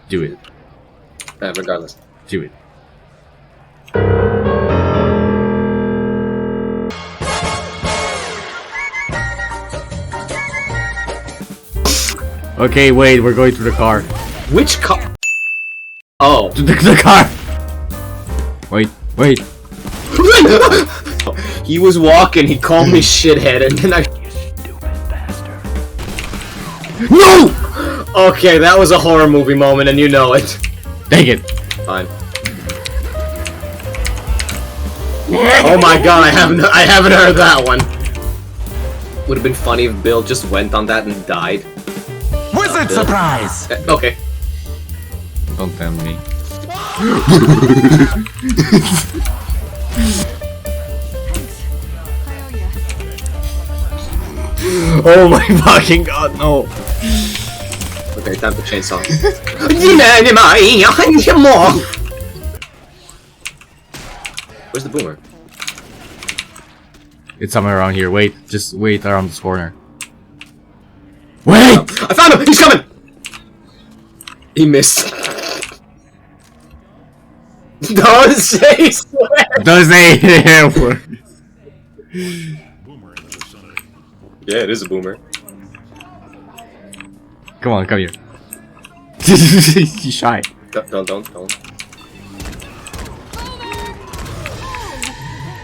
Do it. Regardless. Do it. Okay, wait, we're going through the car. Which car? Oh. The car! Wait, wait. He was walking, he called me shithead, and then I... You stupid bastard. No! Okay, that was a horror movie moment, and you know it. Dang it. Fine. Oh my god, I haven't heard that one. Would have been funny if Bill just went on that and died. Wizard surprise! Okay. Don't tempt me. Oh my fucking god, no. Okay, time to chainsaw. Where's the boomer? It's somewhere around here. Wait, just wait around this corner. Wait! I found him! He's coming! He missed. Don't say swear! Does they work? Yeah, it is a boomer. Come on, come here. He's shy. Don't.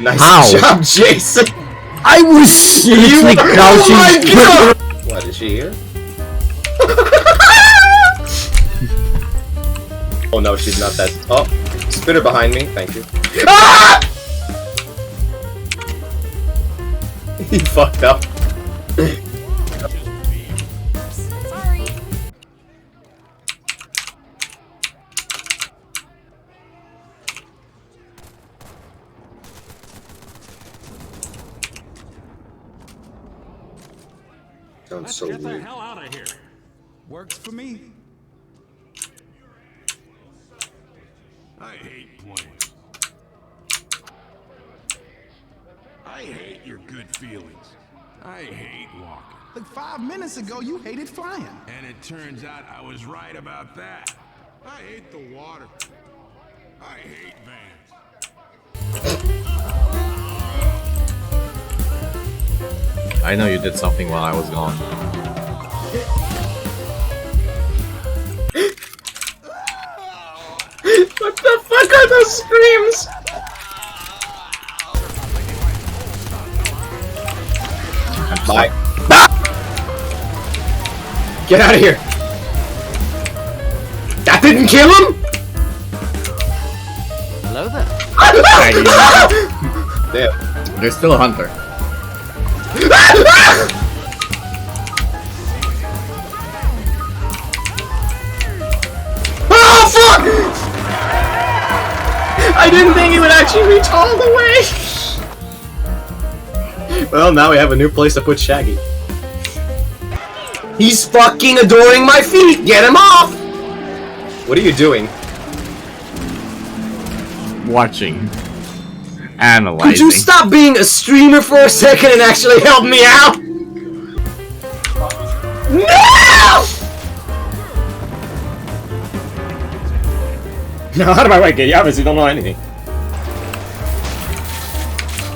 Nice Ow. job, Jason! I was seriously crouching. Oh my god! What, is she here? Oh no, she's not that. Oh, spitter behind me, thank you. Ah! He fucked up. Sorry. Sounds so Get the weird. hell out of here. Works for me. I hate planes. I hate your good feelings. I hate walking. Like 5 minutes ago, you hated flying. And it turns out I was right about that. I hate the water. I hate vans. I know you did something while I was gone. What the fuck are those screams? Bye. Ah! Get out of here! That didn't kill him? Hello there. Damn. There's still a hunter. Oh fuck! I didn't think he would actually reach all the way. Well, now we have a new place to put Shaggy. He's fucking adoring my feet! Get him off! What are you doing? Watching. Analyzing. Could you stop being a streamer for a second and actually help me out? No! No, out of my way, kid. You obviously don't know anything.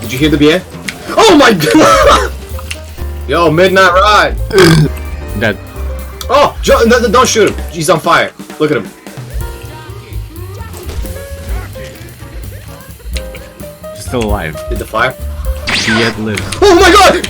Did you hear the BA? Oh my god! Yo, midnight ride! Dead. Oh, don't shoot him. He's on fire. Look at him. She's still alive. Did the fire? She yet lives. Oh my god!